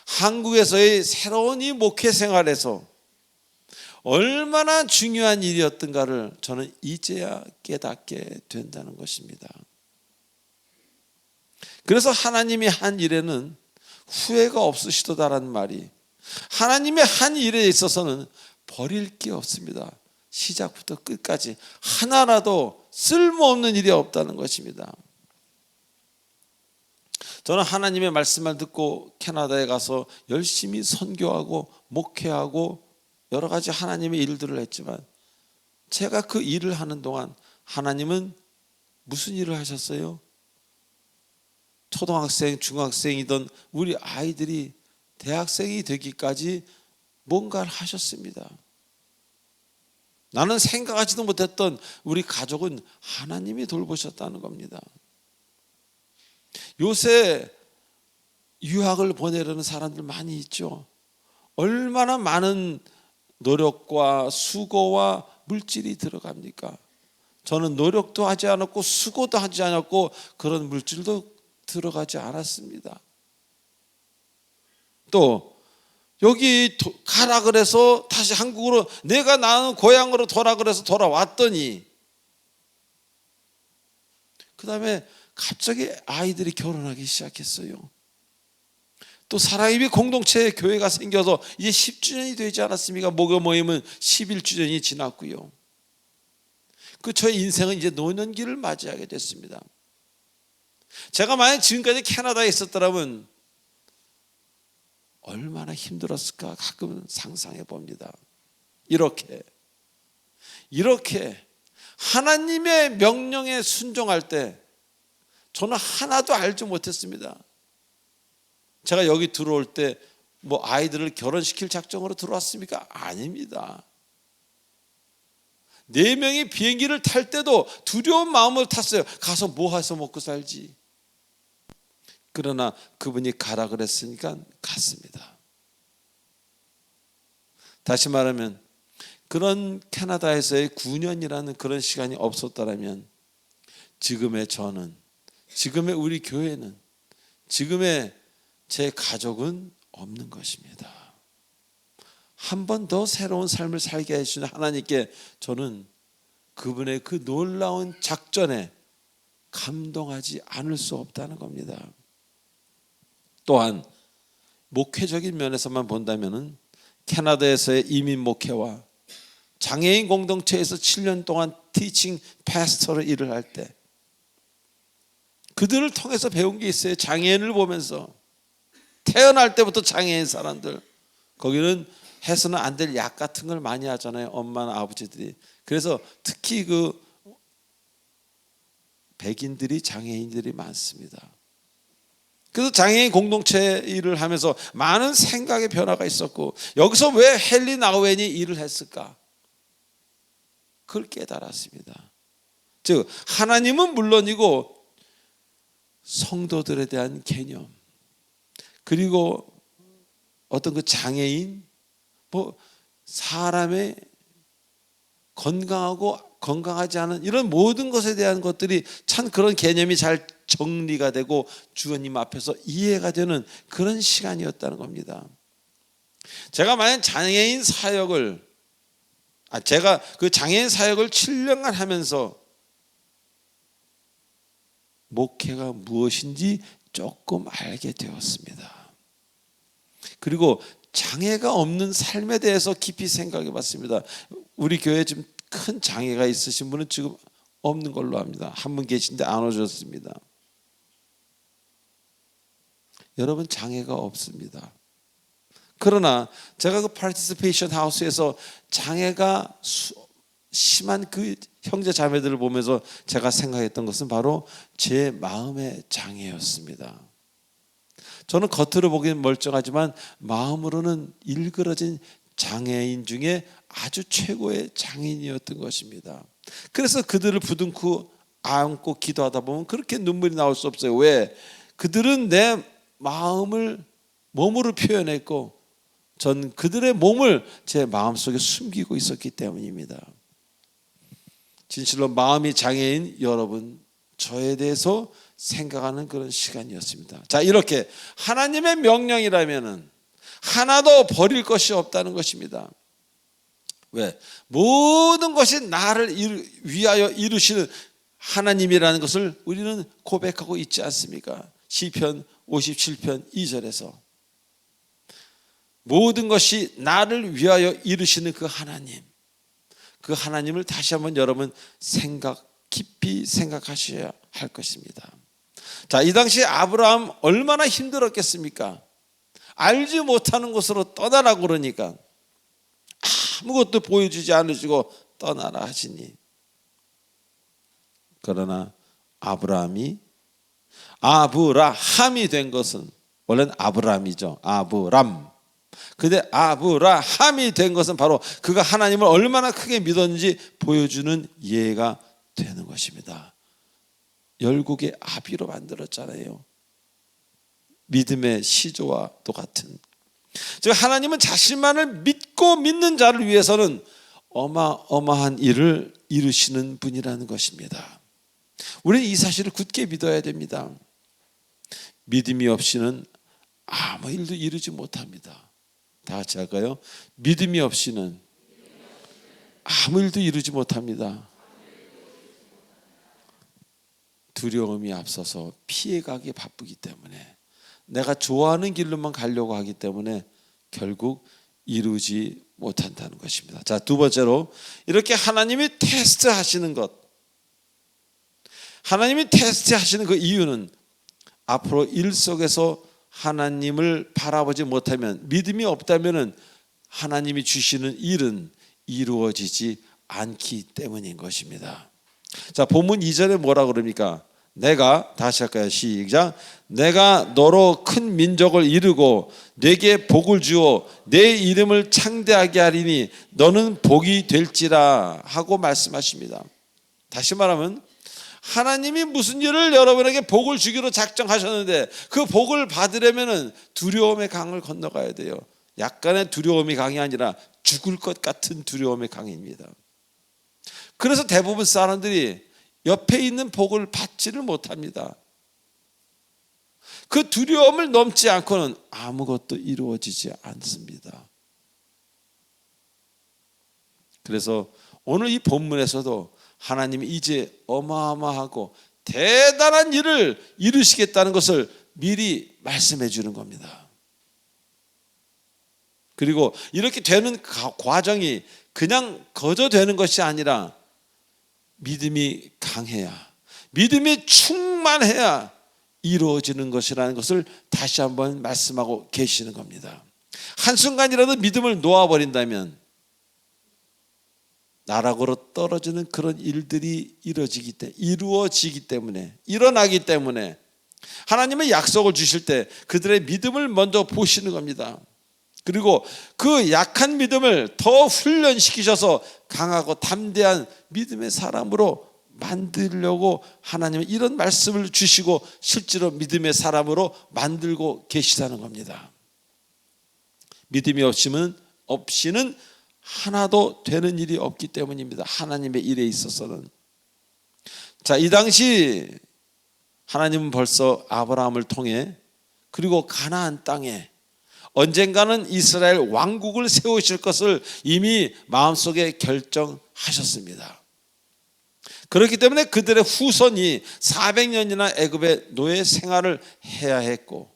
한국에서의 새로운 이 목회 생활에서 얼마나 중요한 일이었던가를 저는 이제야 깨닫게 된다는 것입니다. 그래서 하나님이 한 일에는 후회가 없으시도다라는 말이, 하나님의 한 일에 있어서는 버릴 게 없습니다. 시작부터 끝까지 하나라도 쓸모없는 일이 없다는 것입니다. 저는 하나님의 말씀을 듣고 캐나다에 가서 열심히 선교하고 목회하고 여러 가지 하나님의 일들을 했지만, 제가 그 일을 하는 동안 하나님은 무슨 일을 하셨어요? 초등학생, 중학생이던 우리 아이들이 대학생이 되기까지 뭔가를 하셨습니다. 나는 생각하지도 못했던 우리 가족은 하나님이 돌보셨다는 겁니다. 요새 유학을 보내려는 사람들 많이 있죠. 얼마나 많은 노력과 수고와 물질이 들어갑니까? 저는 노력도 하지 않았고 수고도 하지 않았고 그런 물질도 들어가지 않았습니다. 또 여기 가라 그래서 다시 한국으로, 내가 나는 고향으로 돌아 그래서 돌아왔더니 그 다음에 갑자기 아이들이 결혼하기 시작했어요. 또 사랑의 공동체 교회가 생겨서 이제 10주년이 되지 않았습니까? 목요 모임은 11주년이 지났고요. 저의 인생은 이제 노년기를 맞이하게 됐습니다. 제가 만약 지금까지 캐나다에 있었더라면 얼마나 힘들었을까 가끔 상상해 봅니다. 이렇게 하나님의 명령에 순종할 때 저는 하나도 알지 못했습니다. 제가 여기 들어올 때 뭐 아이들을 결혼시킬 작정으로 들어왔습니까? 아닙니다. 4명이 비행기를 탈 때도 두려운 마음을 탔어요. 가서 뭐 해서 먹고 살지. 그러나 그분이 가라 그랬으니까 갔습니다. 다시 말하면 그런 캐나다에서의 9년이라는 그런 시간이 없었다면 지금의 저는, 지금의 우리 교회는, 지금의 제 가족은 없는 것입니다. 한 번 더 새로운 삶을 살게 해주신 하나님께 저는 그분의 그 놀라운 작전에 감동하지 않을 수 없다는 겁니다. 또한 목회적인 면에서만 본다면 캐나다에서의 이민 목회와 장애인 공동체에서 7년 동안 티칭 패스터로 일을 할 때 그들을 통해서 배운 게 있어요. 장애인을 보면서 태어날 때부터 장애인 사람들, 거기는 해서는 안 될 약 같은 걸 많이 하잖아요. 엄마나 아버지들이. 그래서 특히 그 백인들이, 장애인들이 많습니다. 그래서 장애인 공동체 일을 하면서 많은 생각의 변화가 있었고, 여기서 왜 헨리 나우엔이 일을 했을까? 그걸 깨달았습니다. 즉 하나님은 물론이고 성도들에 대한 개념, 그리고 어떤 그 장애인, 뭐 사람의 건강하고 건강하지 않은 이런 모든 것에 대한 것들이 참 그런 개념이 잘 정리가 되고 주님 앞에서 이해가 되는 그런 시간이었다는 겁니다. 제가 만약 장애인 사역을 제가 그 장애인 사역을 7년간 하면서 목회가 무엇인지 조금 알게 되었습니다. 그리고 장애가 없는 삶에 대해서 깊이 생각해 봤습니다. 우리 교회에 지금 큰 장애가 있으신 분은 지금 없는 걸로 합니다. 한 분 계신데 안 오셨습니다. 여러분, 장애가 없습니다. 그러나 제가 그 파티시페이션 하우스에서 장애가 심한 그 형제 자매들을 보면서 제가 생각했던 것은 바로 제 마음의 장애였습니다. 저는 겉으로 보기엔 멀쩡하지만 마음으로는 일그러진 장애인 중에 아주 최고의 장애인이었던 것입니다. 그래서 그들을 부둥켜 안고 기도하다 보면 그렇게 눈물이 나올 수 없어요. 왜? 그들은 내 마음을 몸으로 표현했고 전 그들의 몸을 제 마음속에 숨기고 있었기 때문입니다. 진실로 마음이 장애인 여러분, 저에 대해서 생각하는 그런 시간이었습니다. 자, 이렇게 하나님의 명령이라면은 하나도 버릴 것이 없다는 것입니다. 왜? 모든 것이 나를 위하여 이루시는 하나님이라는 것을 우리는 고백하고 있지 않습니까? 시편 57편 2절에서 모든 것이 나를 위하여 이루시는 그 하나님, 그 하나님을 다시 한번 여러분 깊이 생각하셔야 할 것입니다. 자, 이 당시 아브라함 얼마나 힘들었겠습니까? 알지 못하는 곳으로 떠나라고 그러니까 아무것도 보여주지 않으시고 떠나라 하시니, 그러나 아브라함이 아브라함이 된 것은 원래는 아브라함이죠. 아브람. 근데 아브라함이 된 것은 바로 그가 하나님을 얼마나 크게 믿었는지 보여주는 예가 되는 것입니다. 열국의 아비로 만들었잖아요. 믿음의 시조와 똑같은. 즉 하나님은 자신만을 믿고 믿는 자를 위해서는 어마어마한 일을 이루시는 분이라는 것입니다. 우리는 이 사실을 굳게 믿어야 됩니다. 믿음이 없이는 아무 일도 이루지 못합니다. 다 같이 할까요? 믿음이 없이는 아무 일도 이루지 못합니다. 두려움이 앞서서 피해가기 바쁘기 때문에, 내가 좋아하는 길로만 가려고 하기 때문에 결국 이루지 못한다는 것입니다. 자, 두 번째로 이렇게 하나님이 테스트하시는 것, 하나님이 테스트하시는 그 이유는 앞으로 일 속에서 하나님을 바라보지 못하면, 믿음이 없다면 하나님이 주시는 일은 이루어지지 않기 때문인 것입니다. 자, 본문 2절에 뭐라 그럽니까? 내가, 다시 할까요? 시작. 내가 너로 큰 민족을 이루고 내게 복을 주어 내 이름을 창대하게 하리니 너는 복이 될지라 하고 말씀하십니다. 다시 말하면 하나님이 무슨 일을 여러분에게 복을 주기로 작정하셨는데 그 복을 받으려면 두려움의 강을 건너가야 돼요. 약간의 두려움의 강이 아니라 죽을 것 같은 두려움의 강입니다. 그래서 대부분 사람들이 옆에 있는 복을 받지를 못합니다. 그 두려움을 넘지 않고는 아무것도 이루어지지 않습니다. 그래서 오늘 이 본문에서도 하나님이 이제 어마어마하고 대단한 일을 이루시겠다는 것을 미리 말씀해 주는 겁니다. 그리고 이렇게 되는 과정이 그냥 거저 되는 것이 아니라 믿음이 강해야, 믿음이 충만해야 이루어지는 것이라는 것을 다시 한번 말씀하고 계시는 겁니다. 한순간이라도 믿음을 놓아버린다면 나락으로 떨어지는 그런 일들이 이루어지기 때문에, 일어나기 때문에 하나님의 약속을 주실 때 그들의 믿음을 먼저 보시는 겁니다. 그리고 그 약한 믿음을 더 훈련시키셔서 강하고 담대한 믿음의 사람으로 만들려고 하나님은 이런 말씀을 주시고 실제로 믿음의 사람으로 만들고 계시다는 겁니다. 믿음이 없이는 하나도 되는 일이 없기 때문입니다. 하나님의 일에 있어서는. 자, 이 당시 하나님은 벌써 아브라함을 통해 그리고 가나안 땅에 언젠가는 이스라엘 왕국을 세우실 것을 이미 마음속에 결정하셨습니다. 그렇기 때문에 그들의 후손이 400년이나 애굽의 노예 생활을 해야 했고,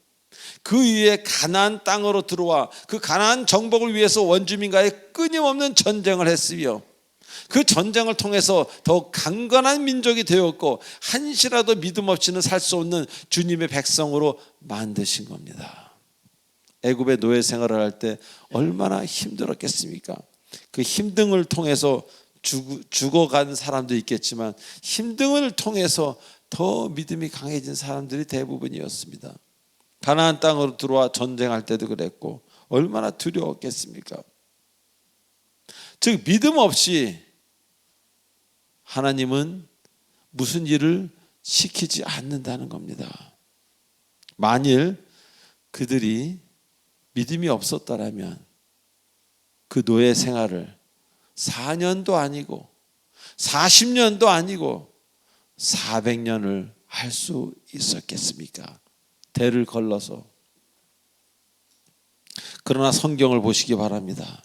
그 위에 가나안 땅으로 들어와 그 가나안 정복을 위해서 원주민과의 끊임없는 전쟁을 했으며 그 전쟁을 통해서 더욱 강건한 민족이 되었고 한시라도 믿음 없이는 살 수 없는 주님의 백성으로 만드신 겁니다. 애굽의 노예 생활을 할 때 얼마나 힘들었겠습니까? 그 힘듦을 통해서 죽어간 사람도 있겠지만 힘듦을 통해서 더 믿음이 강해진 사람들이 대부분이었습니다. 가나안 땅으로 들어와 전쟁할 때도 그랬고 얼마나 두려웠겠습니까? 즉 믿음 없이 하나님은 무슨 일을 시키지 않는다는 겁니다. 만일 그들이 믿음이 없었더라면 그 노예 생활을 4년도 아니고 40년도 아니고 400년을 할 수 있었겠습니까? 대를 걸러서. 그러나 성경을 보시기 바랍니다.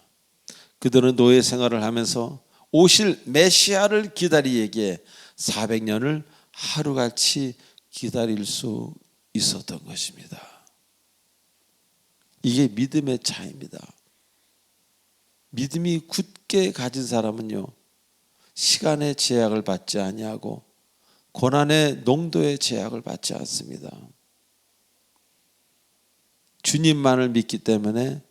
그들은 노예 생활을 하면서 오실 메시아를 기다리기에 400년을 하루같이 기다릴 수 있었던 것입니다. 이게 믿음의 차이입니다. 믿음이 굳게 가진 사람은요, 시간의 제약을 받지 아니하고 고난의 농도의 제약을 받지 않습니다. 주님만을 믿기 때문에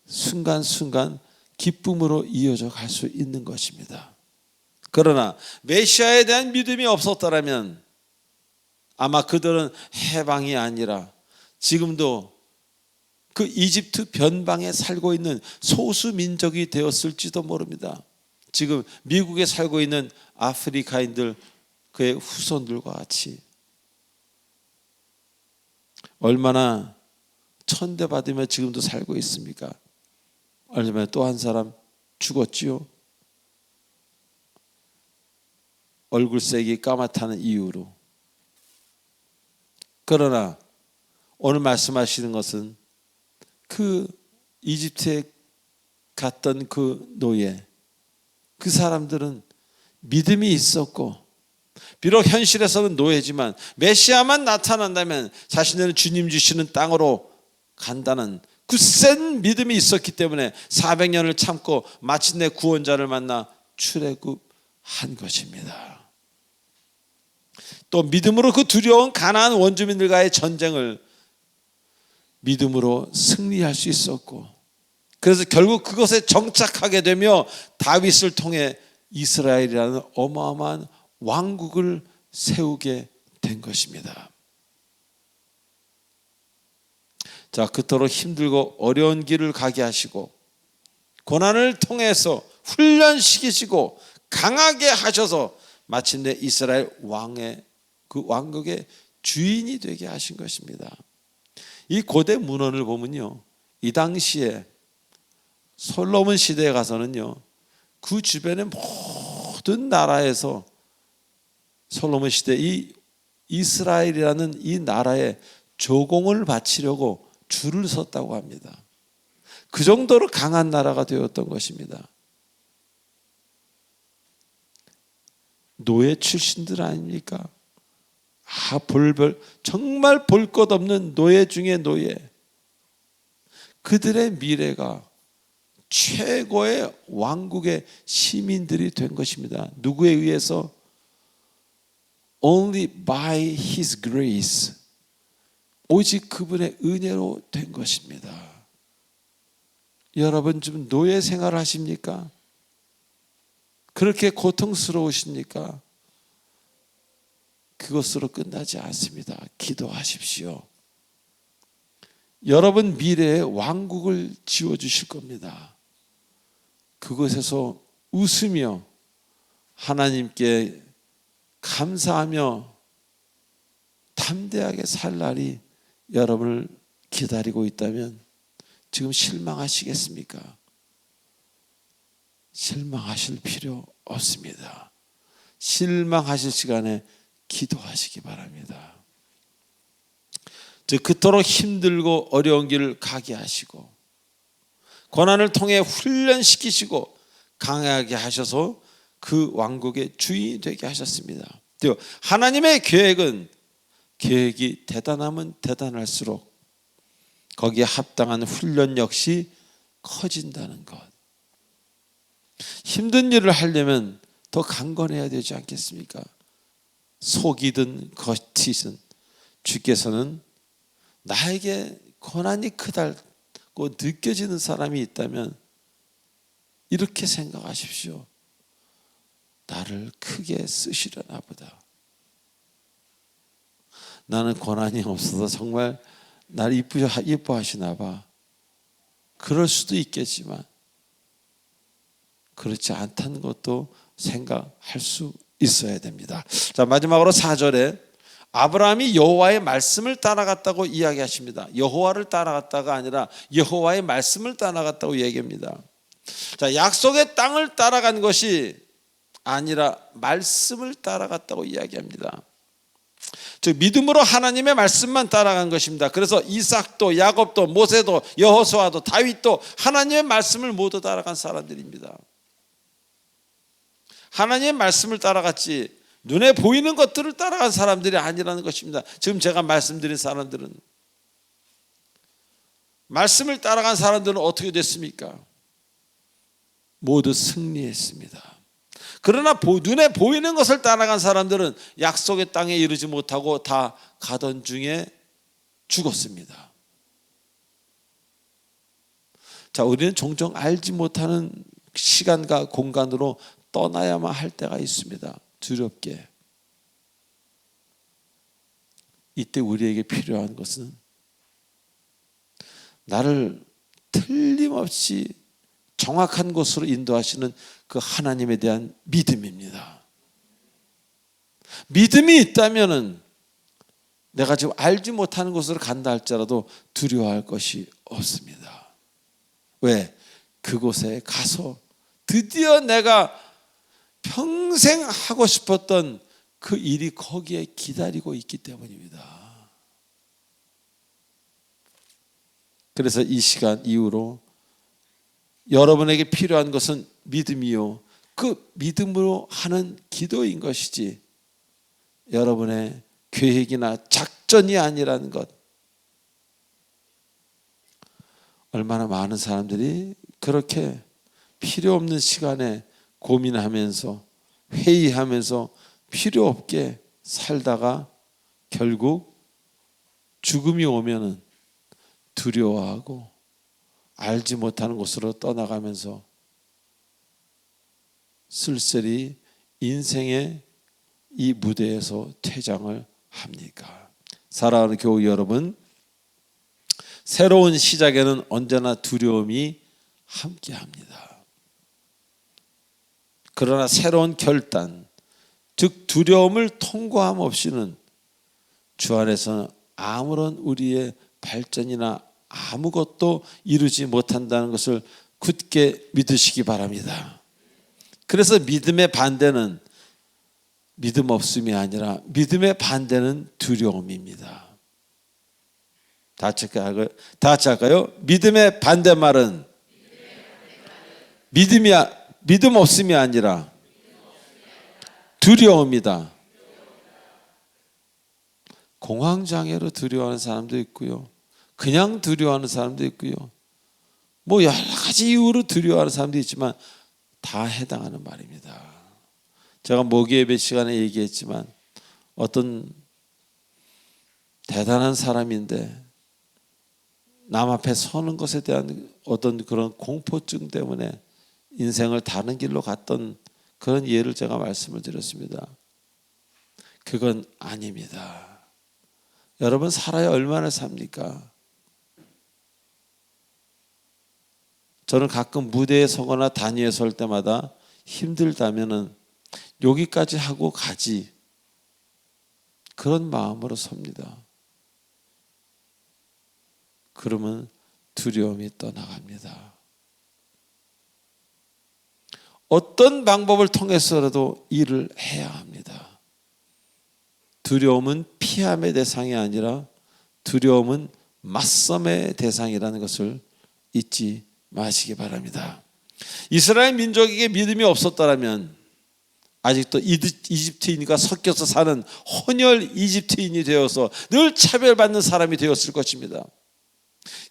순간순간 기쁨으로 이어져 갈 수 있는 것입니다. 그러나 메시아에 대한 믿음이 없었더라면 아마 그들은 해방이 아니라 지금도 그 이집트 변방에 살고 있는 소수 민족이 되었을지도 모릅니다. 지금 미국에 살고 있는 아프리카인들, 그의 후손들과 같이 얼마나 천대받으며 지금도 살고 있습니까? 얼마 전에 또 한 사람 죽었지요. 얼굴색이 까맣다는 이유로. 그러나 오늘 말씀하시는 것은 그 이집트에 갔던 그 노예, 그 사람들은 믿음이 있었고 비록 현실에서는 노예지만 메시아만 나타난다면 자신들은 주님 주시는 땅으로 간다는 굳센 믿음이 있었기 때문에 400년을 참고 마침내 구원자를 만나 출애굽한 것입니다. 또 믿음으로 그 두려운 가나안 원주민들과의 전쟁을 믿음으로 승리할 수 있었고, 그래서 결국 그것에 정착하게 되며 다윗을 통해 이스라엘이라는 어마어마한 왕국을 세우게 된 것입니다. 자, 그토록 힘들고 어려운 길을 가게 하시고 고난을 통해서 훈련시키시고 강하게 하셔서 마침내 이스라엘 왕의 그 왕국의 주인이 되게 하신 것입니다. 이 고대 문헌을 보면요, 이 당시에 솔로몬 시대에 가서는요, 그 주변의 모든 나라에서 솔로몬 시대 이 이스라엘이라는 이 나라에 조공을 바치려고 줄을 섰다고 합니다. 그 정도로 강한 나라가 되었던 것입니다. 노예 출신들 아닙니까? 정말 볼 것 없는 노예 중에 노예. 그들의 미래가 최고의 왕국의 시민들이 된 것입니다. 누구에 의해서? Only by His grace. 오직 그분의 은혜로 된 것입니다. 여러분 지금 노예 생활 하십니까? 그렇게 고통스러우십니까? 그것으로 끝나지 않습니다. 기도하십시오. 여러분 미래에 왕국을 지어주실 겁니다. 그곳에서 웃으며 하나님께 감사하며 담대하게 살 날이 여러분을 기다리고 있다면 지금 실망하시겠습니까? 실망하실 필요 없습니다. 실망하실 시간에 기도하시기 바랍니다. 즉 그토록 힘들고 어려운 길을 가게 하시고 고난을 통해 훈련시키시고 강하게 하셔서 그 왕국의 주인이 되게 하셨습니다. 하나님의 계획은 계획이 대단하면 대단할수록 거기에 합당한 훈련 역시 커진다는 것. 힘든 일을 하려면 더 강건해야 되지 않겠습니까? 속이든 겉이든 주께서는 나에게 고난이 크다고 느껴지는 사람이 있다면 이렇게 생각하십시오. 나를 크게 쓰시려나 보다. 나는 고난이 없어서 정말 나를 이뻐하시나 봐. 그럴 수도 있겠지만 그렇지 않다는 것도 생각할 수 있어야 됩니다. 자, 마지막으로 4절에 아브라함이 여호와의 말씀을 따라갔다고 이야기하십니다. 여호와를 따라갔다가 아니라 여호와의 말씀을 따라갔다고 얘기합니다. 자, 약속의 땅을 따라간 것이 아니라 말씀을 따라갔다고 이야기합니다. 즉 믿음으로 하나님의 말씀만 따라간 것입니다. 그래서 이삭도 야곱도 모세도 여호수아도 다윗도 하나님의 말씀을 모두 따라간 사람들입니다. 하나님의 말씀을 따라갔지 눈에 보이는 것들을 따라간 사람들이 아니라는 것입니다. 지금 제가 말씀드린 사람들은, 말씀을 따라간 사람들은 어떻게 됐습니까? 모두 승리했습니다. 그러나 눈에 보이는 것을 따라간 사람들은 약속의 땅에 이르지 못하고 다 가던 중에 죽었습니다. 자, 우리는 종종 알지 못하는 시간과 공간으로 떠나야만 할 때가 있습니다. 두렵게. 이때 우리에게 필요한 것은 나를 틀림없이 정확한 곳으로 인도하시는 그 하나님에 대한 믿음입니다. 믿음이 있다면은 내가 지금 알지 못하는 곳으로 간다 할지라도 두려워할 것이 없습니다. 왜? 그곳에 가서 드디어 내가 평생 하고 싶었던 그 일이 거기에 기다리고 있기 때문입니다. 그래서 이 시간 이후로 여러분에게 필요한 것은 믿음이요, 그 믿음으로 하는 기도인 것이지 여러분의 계획이나 작전이 아니라는 것. 얼마나 많은 사람들이 그렇게 필요 없는 시간에 고민하면서 회의하면서 필요 없게 살다가 결국 죽음이 오면은 두려워하고 알지 못하는 곳으로 떠나가면서 쓸쓸히 인생의 이 무대에서 퇴장을 합니까? 사랑하는 교우 여러분, 새로운 시작에는 언제나 두려움이 함께합니다. 그러나 새로운 결단, 즉 두려움을 통과함 없이는 주 안에서는 아무런 우리의 발전이나 아무것도 이루지 못한다는 것을 굳게 믿으시기 바랍니다. 그래서 믿음의 반대는 믿음 없음이 아니라 믿음의 반대는 두려움입니다. 다 같이 할까요? 믿음의 반대말은 믿음 없음이 아니라 두려움이다. 공황장애로 두려워하는 사람도 있고요, 그냥 두려워하는 사람도 있고요, 뭐 여러 가지 이유로 두려워하는 사람도 있지만 다 해당하는 말입니다. 제가 모기예배 시간에 얘기했지만 어떤 대단한 사람인데 남 앞에 서는 것에 대한 어떤 그런 공포증 때문에 인생을 다른 길로 갔던 그런 예를 제가 말씀을 드렸습니다. 그건 아닙니다. 여러분 살아야 얼마나 삽니까? 저는 가끔 무대에 서거나 단위에 설 때마다 힘들다면은 여기까지 하고 가지, 그런 마음으로 섭니다. 그러면 두려움이 떠나갑니다. 어떤 방법을 통해서라도 일을 해야 합니다. 두려움은 피함의 대상이 아니라 두려움은 맞섬의 대상이라는 것을 잊지 마시기 바랍니다. 이스라엘 민족에게 믿음이 없었더라면 아직도 이집트인과 섞여서 사는 혼혈 이집트인이 되어서 늘 차별받는 사람이 되었을 것입니다.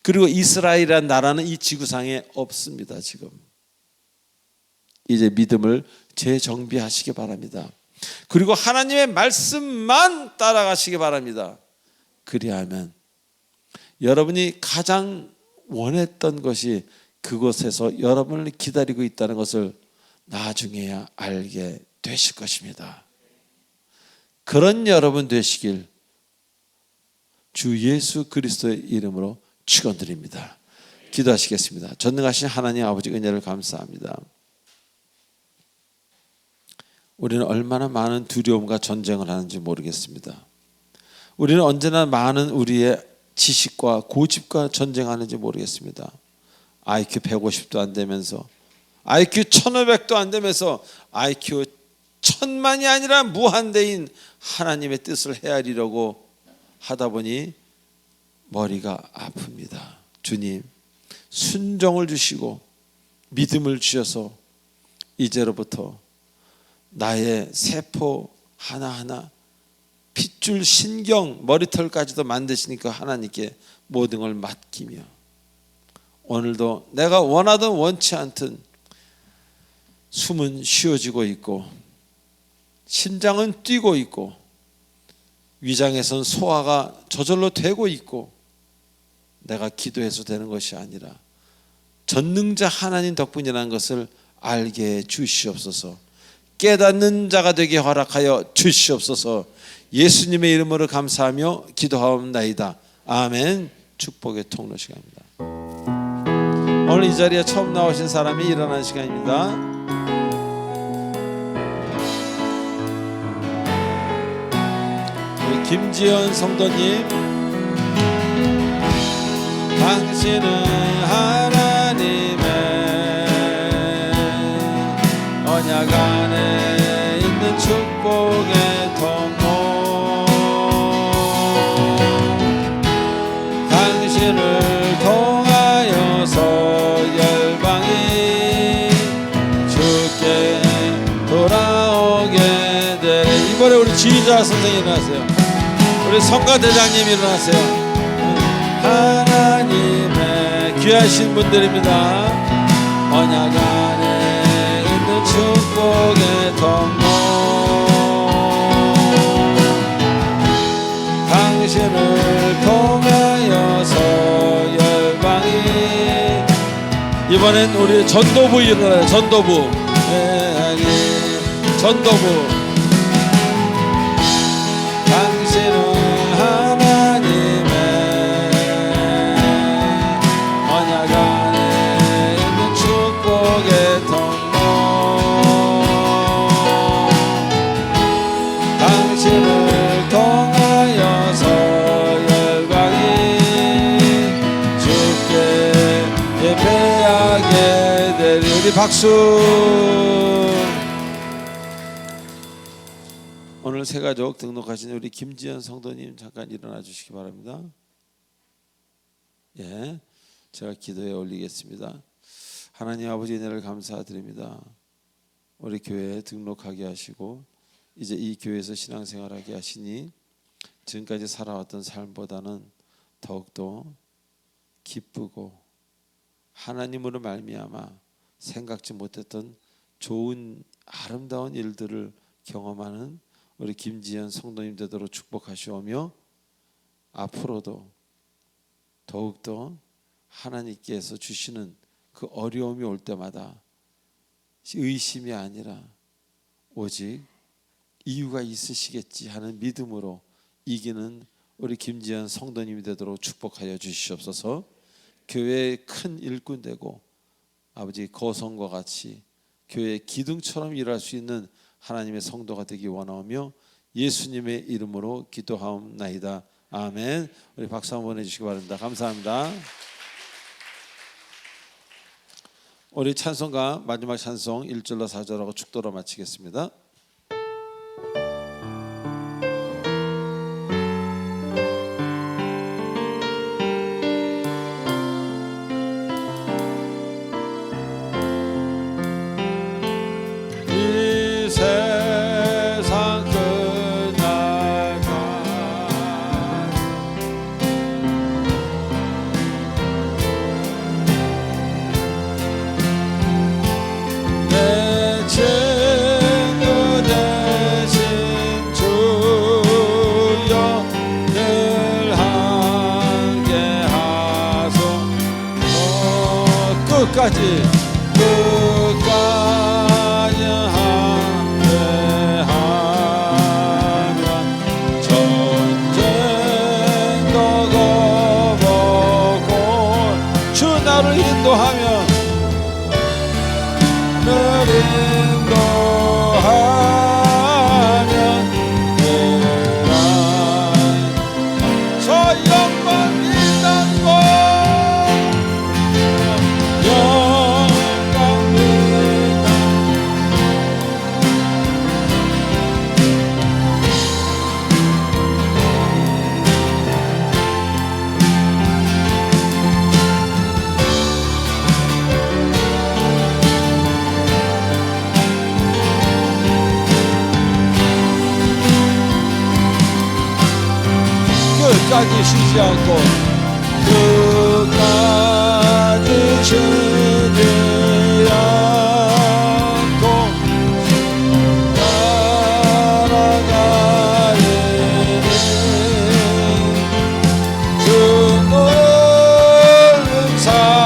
그리고 이스라엘이라는 나라는 이 지구상에 없습니다. 지금 이제 믿음을 재정비하시기 바랍니다. 그리고 하나님의 말씀만 따라가시기 바랍니다. 그리하면 여러분이 가장 원했던 것이 그곳에서 여러분을 기다리고 있다는 것을 나중에야 알게 되실 것입니다. 그런 여러분 되시길 주 예수 그리스도의 이름으로 축원드립니다. 기도하시겠습니다. 전능하신 하나님 아버지 은혜를 감사합니다. 우리는 얼마나 많은 두려움과 전쟁을 하는지 모르겠습니다. 우리는 언제나 많은 우리의 지식과 고집과 전쟁하는지 모르겠습니다. IQ 150도 안 되면서, IQ 1500도 안 되면서 IQ 1000만이 아니라 무한대인 하나님의 뜻을 헤아리려고 하다 보니 머리가 아픕니다. 주님, 순종을 주시고 믿음을 주셔서 이제로부터 나의 세포 하나하나, 핏줄, 신경, 머리털까지도 만드시니까 하나님께 모든 걸 맡기며, 오늘도 내가 원하든 원치 않든 숨은 쉬어지고 있고 심장은 뛰고 있고 위장에선 소화가 저절로 되고 있고, 내가 기도해서 되는 것이 아니라 전능자 하나님 덕분이라는 것을 알게 주시옵소서. 깨닫는 자가 되게 허락하여 주시옵소서. 예수님의 이름으로 감사하며 기도하옵나이다. 아멘. 축복의 통로 시간입니다. 오늘 이 자리에 처음 나오신 사람이 일어나는 시간입니다. 우리 김지연 성도님, 당신은 하나님의 언약 안에 있는 축복의 통로, 당신을 통하여서 열방이 주께 돌아오게 되리. 이번에 우리 지휘자 선생님 일어나세요. 우리 성가대장님 일어나세요. 하나님의 귀하신 분들입니다. 언약 안에 있는 축복의 통로, 당신을 통하여서 열방이. 이번엔 우리 전도부 일어나요. 전도부, 전도부. 당신은 하나님의 언약 안에 있는 축복의 통로, 당신을 통하여서 열방이 주께 예배하게 되리. 우리 박수. 오늘 새가족 등록하신 우리 김지연 성도님 잠깐 일어나 주시기 바랍니다. 예, 제가 기도에 올리겠습니다. 하나님 아버지 은혜를 감사드립니다. 우리 교회에 등록하게 하시고 이제 이 교회에서 신앙생활하게 하시니 지금까지 살아왔던 삶보다는 더욱더 기쁘고 하나님으로 말미암아 생각지 못했던 좋은 아름다운 일들을 경험하는 우리 김지연 성도님 되도록 축복하시오며, 앞으로도 더욱더 하나님께서 주시는 그 어려움이 올 때마다 의심이 아니라 오직 이유가 있으시겠지 하는 믿음으로 이기는 우리 김지연 성도님이 되도록 축복하여 주시옵소서. 교회의 큰 일꾼 되고 아버지 거성과 같이 교회의 기둥처럼 일할 수 있는 하나님의 성도가 되기 원하며 예수님의 이름으로 기도하옵나이다. 아멘. 우리 박수 한번 해주시기 바랍니다. 감사합니다. 우리 찬송가 마지막 찬송 1절로 4절하고 축도로 마치겠습니다. 끝까지 함께하면 전쟁도 거보고 주 나를 인도하면 늘 인도하면 내가 저 영광 빛난 곳 영광 빛난 끝까지 쉬지 않고 끝까지 쉬지 않고 따라가리니 주 넓은 사랑으로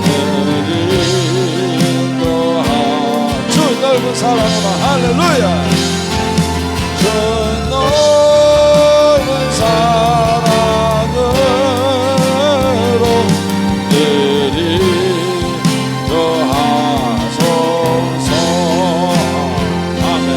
나를 인도하 주 넓은 사랑으로 할렐루야 주 넓은 사랑으로 늘 인도하소서 아멘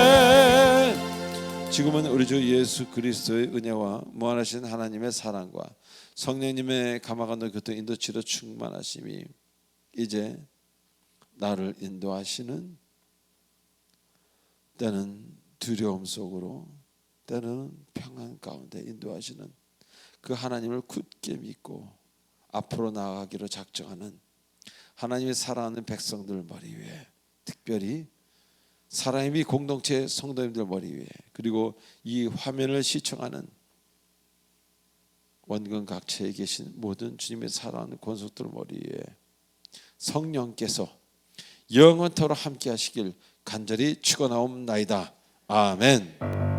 아멘. 지금은 우리 주 예수 그리스도의 은혜와 무한하신 하나님의 사랑과 성령님의 감화감동 교통 인도치료 충만하심이 이제 나를 인도하시는 때는 두려움 속으로 때는 평안 가운데 인도하시는 그 하나님을 굳게 믿고 앞으로 나아가기로 작정하는 하나님의 사랑하는 백성들 머리 위에 특별히 사랑의 공동체 성도님들 머리 위에 그리고 이 화면을 시청하는 원근 각처에 계신 모든 주님의 사랑하는 권속들 머리에 성령께서 영원토록 함께 하시길 간절히 축원하옵나이다. 아멘.